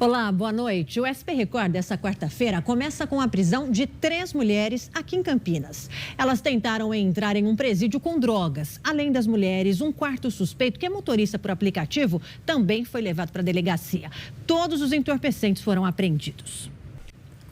Olá, boa noite. O SP Record dessa quarta-feira começa com a prisão de 3 mulheres aqui em Campinas. Elas tentaram entrar em um presídio com drogas. Além das mulheres, um quarto suspeito, que é motorista por aplicativo, também foi levado para a delegacia. Todos os entorpecentes foram apreendidos.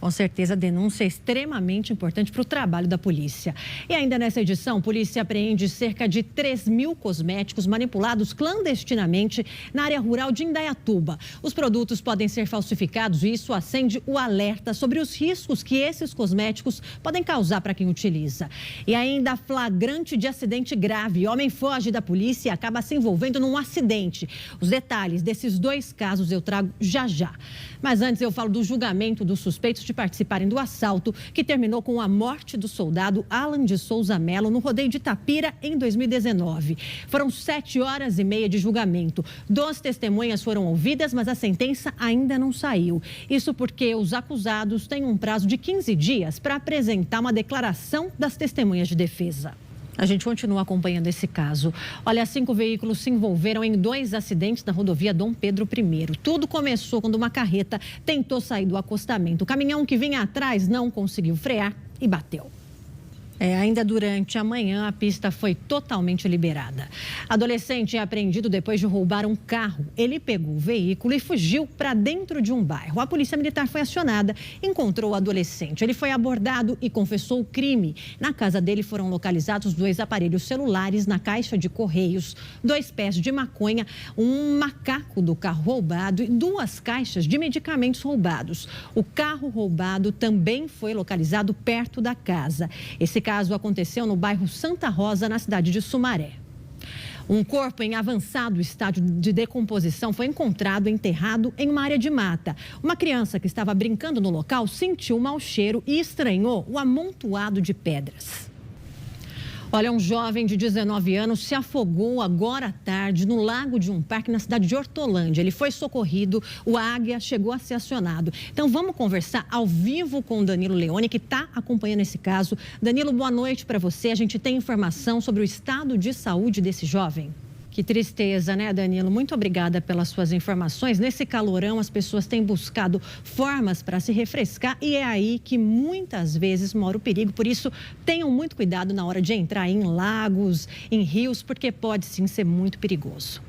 Com certeza, a denúncia é extremamente importante para o trabalho da polícia. E ainda nessa edição, a polícia apreende cerca de 3.000 cosméticos manipulados clandestinamente na área rural de Indaiatuba. Os produtos podem ser falsificados e isso acende o alerta sobre os riscos que esses cosméticos podem causar para quem utiliza. E ainda flagrante de acidente grave. Homem foge da polícia e acaba se envolvendo num acidente. Os detalhes desses 2 casos eu trago já já. Mas antes eu falo do julgamento dos suspeitos de participarem do assalto que terminou com a morte do soldado Alan de Souza Melo no rodeio de Itapira em 2019. Foram 7 horas e meia de julgamento. 2 testemunhas foram ouvidas, mas a sentença ainda não saiu. Isso porque os acusados têm um prazo de 15 dias para apresentar uma declaração das testemunhas de defesa. A gente continua acompanhando esse caso. Olha, 5 veículos se envolveram em 2 acidentes na rodovia Dom Pedro I. Tudo começou quando uma carreta tentou sair do acostamento. O caminhão que vinha atrás não conseguiu frear e bateu. Ainda durante a manhã, a pista foi totalmente liberada. Adolescente é apreendido depois de roubar um carro. Ele pegou o veículo e fugiu para dentro de um bairro. A polícia militar foi acionada, encontrou o adolescente. Ele foi abordado e confessou o crime. Na casa dele foram localizados 2 aparelhos celulares na caixa de correios, 2 pés de maconha, um macaco do carro roubado e 2 caixas de medicamentos roubados. O carro roubado também foi localizado perto da casa. Esse caso aconteceu no bairro Santa Rosa, na cidade de Sumaré. Um corpo em avançado estágio de decomposição foi encontrado enterrado em uma área de mata. Uma criança que estava brincando no local sentiu um mau cheiro e estranhou o amontoado de pedras. Olha, um jovem de 19 anos se afogou agora à tarde no lago de um parque na cidade de Hortolândia. Ele foi socorrido, o Águia chegou a ser acionado. Então vamos conversar ao vivo com o Danilo Leone, que está acompanhando esse caso. Danilo, boa noite para você. A gente tem informação sobre o estado de saúde desse jovem. Que tristeza, né, Danilo? Muito obrigada pelas suas informações. Nesse calorão, as pessoas têm buscado formas para se refrescar e é aí que muitas vezes mora o perigo. Por isso, tenham muito cuidado na hora de entrar em lagos, em rios, porque pode sim ser muito perigoso.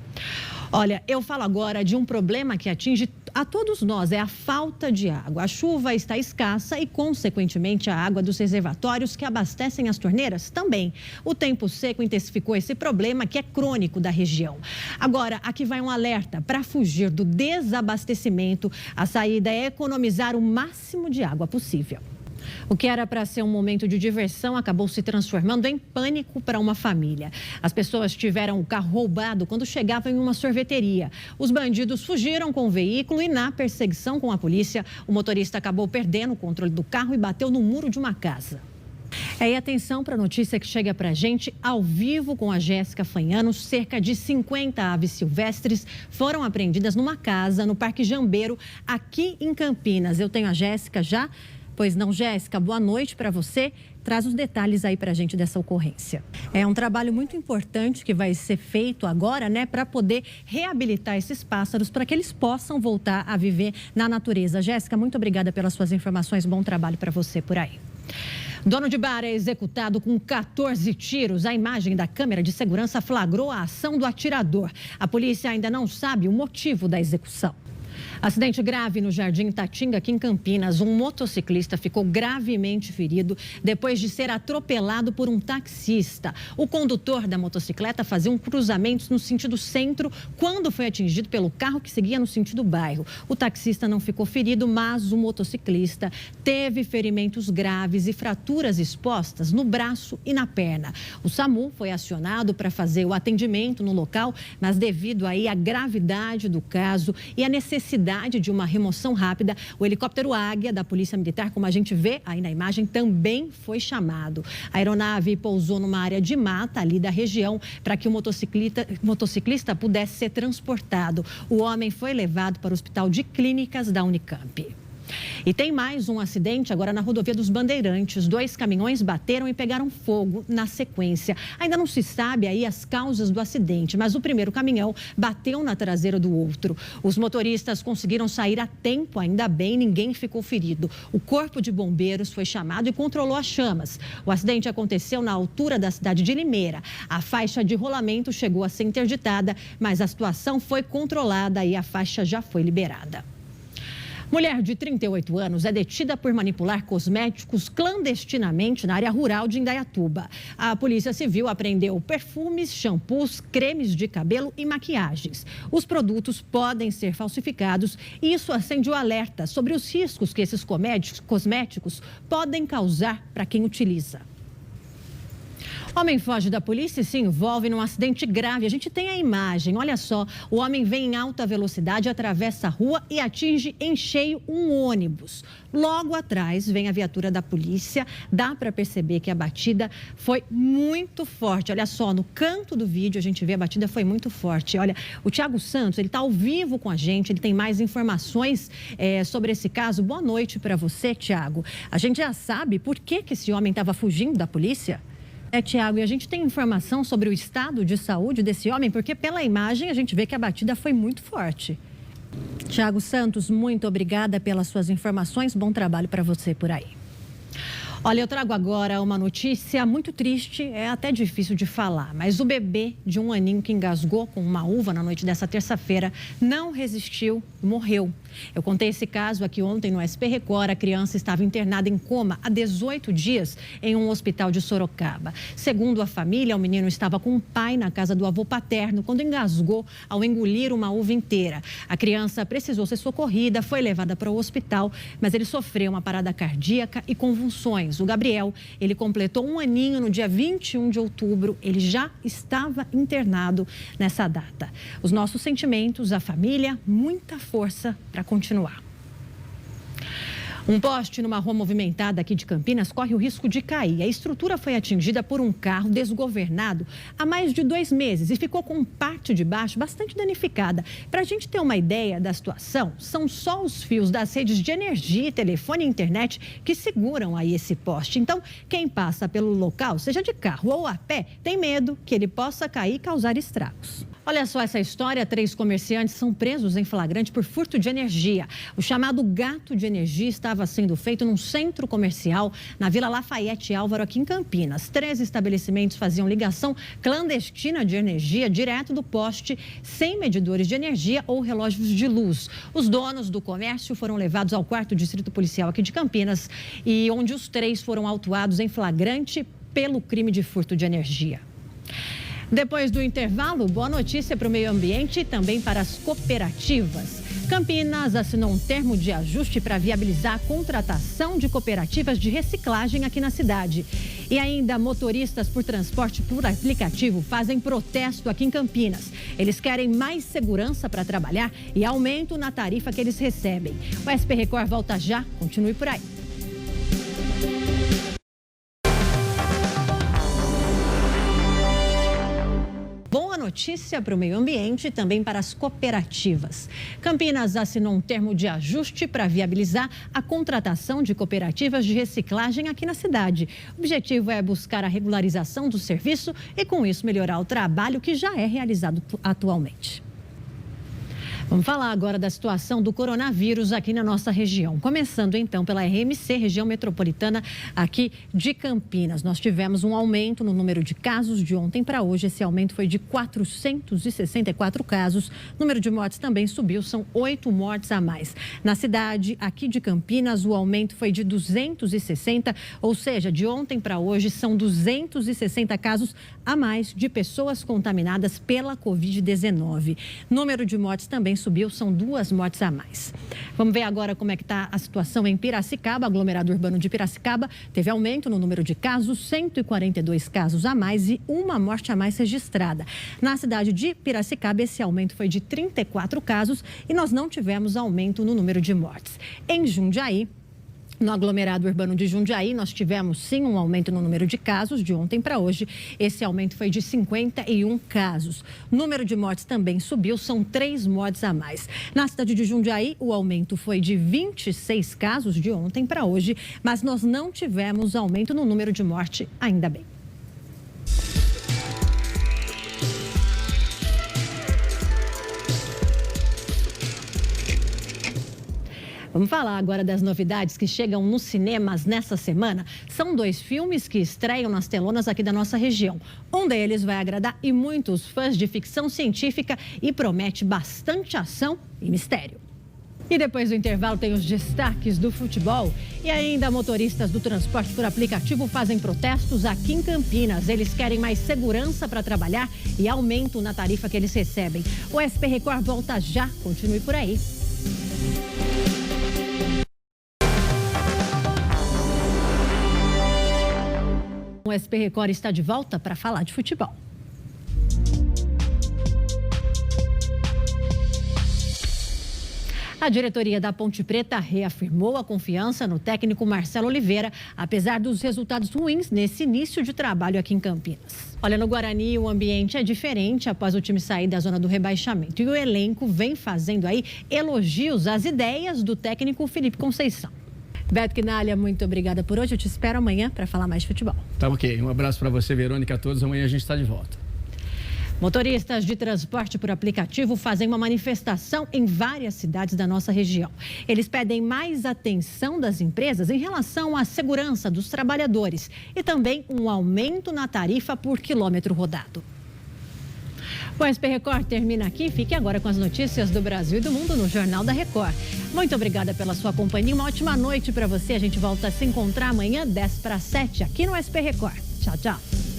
Olha, eu falo agora de um problema que atinge a todos nós, é a falta de água. A chuva está escassa e, consequentemente, a água dos reservatórios que abastecem as torneiras também. O tempo seco intensificou esse problema que é crônico da região. Agora, aqui vai um alerta para fugir do desabastecimento. A saída é economizar o máximo de água possível. O que era para ser um momento de diversão acabou se transformando em pânico para uma família. As pessoas tiveram o carro roubado quando chegavam em uma sorveteria. Os bandidos fugiram com o veículo e, na perseguição com a polícia, o motorista acabou perdendo o controle do carro e bateu no muro de uma casa. E atenção para a notícia que chega para a gente ao vivo com a Jéssica Fanhano. Cerca de 50 aves silvestres foram apreendidas numa casa no Parque Jambeiro, aqui em Campinas. Eu tenho a Jéssica já. Pois não, Jéssica, boa noite para você. Traz os detalhes aí para a gente dessa ocorrência. É um trabalho muito importante que vai ser feito agora, né, para poder reabilitar esses pássaros, para que eles possam voltar a viver na natureza. Jéssica, muito obrigada pelas suas informações. Bom trabalho para você por aí. Dono de bar é executado com 14 tiros. A imagem da câmera de segurança flagrou a ação do atirador. A polícia ainda não sabe o motivo da execução. Acidente grave no Jardim Tatinga, aqui em Campinas. Um motociclista ficou gravemente ferido depois de ser atropelado por um taxista. O condutor da motocicleta fazia um cruzamento no sentido centro quando foi atingido pelo carro que seguia no sentido bairro. O taxista não ficou ferido, mas o motociclista teve ferimentos graves e fraturas expostas no braço e na perna. O SAMU foi acionado para fazer o atendimento no local, mas devido aí à gravidade do caso e à necessidade de uma remoção rápida, o helicóptero Águia da Polícia Militar, como a gente vê aí na imagem, também foi chamado. A aeronave pousou numa área de mata ali da região para que o motociclista pudesse ser transportado. O homem foi levado para o Hospital de Clínicas da Unicamp. E tem mais um acidente agora na rodovia dos Bandeirantes. 2 caminhões bateram e pegaram fogo na sequência. Ainda não se sabe aí as causas do acidente, mas o primeiro caminhão bateu na traseira do outro. Os motoristas conseguiram sair a tempo, ainda bem, ninguém ficou ferido. O corpo de bombeiros foi chamado e controlou as chamas. O acidente aconteceu na altura da cidade de Limeira. A faixa de rolamento chegou a ser interditada, mas a situação foi controlada e a faixa já foi liberada. Mulher de 38 anos é detida por manipular cosméticos clandestinamente na área rural de Indaiatuba. A Polícia Civil apreendeu perfumes, shampoos, cremes de cabelo e maquiagens. Os produtos podem ser falsificados e isso acende o alerta sobre os riscos que esses cosméticos podem causar para quem utiliza. Homem foge da polícia e se envolve num acidente grave. A gente tem a imagem, olha só. O homem vem em alta velocidade, atravessa a rua e atinge em cheio um ônibus. Logo atrás vem a viatura da polícia. Dá para perceber que a batida foi muito forte. Olha só, no canto do vídeo a gente vê a batida foi muito forte. Olha, o Thiago Santos, ele está ao vivo com a gente, ele tem mais informações sobre esse caso. Boa noite para você, Thiago. A gente já sabe por que esse homem estava fugindo da polícia? Tiago, e a gente tem informação sobre o estado de saúde desse homem, porque pela imagem a gente vê que a batida foi muito forte. Thiago Santos, muito obrigada pelas suas informações. Bom trabalho para você por aí. Olha, eu trago agora uma notícia muito triste, é até difícil de falar, mas o bebê de 1 aninho que engasgou com uma uva na noite dessa terça-feira não resistiu e morreu. Eu contei esse caso aqui ontem no SP Record. A criança estava internada em coma há 18 dias em um hospital de Sorocaba. Segundo a família, o menino estava com o pai na casa do avô paterno quando engasgou ao engolir uma uva inteira. A criança precisou ser socorrida, foi levada para o hospital, mas ele sofreu uma parada cardíaca e convulsões. O Gabriel, ele completou 1 aninho no dia 21 de outubro. Ele já estava internado nessa data. Os nossos sentimentos, a família, muita força para continuar. Um poste numa rua movimentada aqui de Campinas corre o risco de cair. A estrutura foi atingida por um carro desgovernado há mais de 2 meses e ficou com parte de baixo bastante danificada. Para a gente ter uma ideia da situação, são só os fios das redes de energia, telefone e internet que seguram aí esse poste. Então, quem passa pelo local, seja de carro ou a pé, tem medo que ele possa cair e causar estragos. Olha só essa história, 3 comerciantes são presos em flagrante por furto de energia. O chamado gato de energia estava sendo feito num centro comercial na Vila Lafayette Álvaro, aqui em Campinas. 3 estabelecimentos faziam ligação clandestina de energia direto do poste, sem medidores de energia ou relógios de luz. Os donos do comércio foram levados ao 4º Distrito Policial aqui de Campinas, e onde os 3 foram autuados em flagrante pelo crime de furto de energia. Depois do intervalo, boa notícia para o meio ambiente e também para as cooperativas. Campinas assinou um termo de ajuste para viabilizar a contratação de cooperativas de reciclagem aqui na cidade. E ainda motoristas por transporte por aplicativo fazem protesto aqui em Campinas. Eles querem mais segurança para trabalhar e aumento na tarifa que eles recebem. O SP Record volta já, continue por aí. Notícia para o meio ambiente e também para as cooperativas. Campinas assinou um termo de ajuste para viabilizar a contratação de cooperativas de reciclagem aqui na cidade. O objetivo é buscar a regularização do serviço e, com isso, melhorar o trabalho que já é realizado atualmente. Vamos falar agora da situação do coronavírus aqui na nossa região. Começando então pela RMC, região metropolitana aqui de Campinas. Nós tivemos um aumento no número de casos de ontem para hoje. Esse aumento foi de 464 casos. O número de mortes também subiu, são 8 mortes a mais. Na cidade aqui de Campinas, o aumento foi de 260, ou seja, de ontem para hoje são 260 casos a mais de pessoas contaminadas pela Covid-19. Número de mortes também subiu, são 2 mortes a mais. Vamos ver agora como é que está a situação em Piracicaba. O aglomerado urbano de Piracicaba teve aumento no número de casos, 142 casos a mais e 1 morte a mais registrada. Na cidade de Piracicaba, esse aumento foi de 34 casos e nós não tivemos aumento no número de mortes. Em Jundiaí, No aglomerado urbano de Jundiaí, nós tivemos sim um aumento no número de casos de ontem para hoje. Esse aumento foi de 51 casos. O número de mortes também subiu, são 3 mortes a mais. Na cidade de Jundiaí, o aumento foi de 26 casos de ontem para hoje, mas nós não tivemos aumento no número de morte, ainda bem. Vamos falar agora das novidades que chegam nos cinemas nessa semana. São 2 filmes que estreiam nas telonas aqui da nossa região. Um deles vai agradar e muitos fãs de ficção científica e promete bastante ação e mistério. E depois do intervalo tem os destaques do futebol. E ainda motoristas do transporte por aplicativo fazem protestos aqui em Campinas. Eles querem mais segurança para trabalhar e aumento na tarifa que eles recebem. O SP Record volta já. Continue por aí. O SP Record está de volta para falar de futebol. A diretoria da Ponte Preta reafirmou a confiança no técnico Marcelo Oliveira, apesar dos resultados ruins nesse início de trabalho aqui em Campinas. Olha, no Guarani o ambiente é diferente após o time sair da zona do rebaixamento. E o elenco vem fazendo aí elogios às ideias do técnico Felipe Conceição. Beto Quinalha, muito obrigada por hoje. Eu te espero amanhã para falar mais de futebol. Tá ok. Um abraço para você, Verônica, a todos. Amanhã a gente está de volta. Motoristas de transporte por aplicativo fazem uma manifestação em várias cidades da nossa região. Eles pedem mais atenção das empresas em relação à segurança dos trabalhadores e também um aumento na tarifa por quilômetro rodado. O SP Record termina aqui. Fique agora com as notícias do Brasil e do mundo no Jornal da Record. Muito obrigada pela sua companhia. Uma ótima noite para você. A gente volta a se encontrar amanhã, 6:50, aqui no SP Record. Tchau, tchau.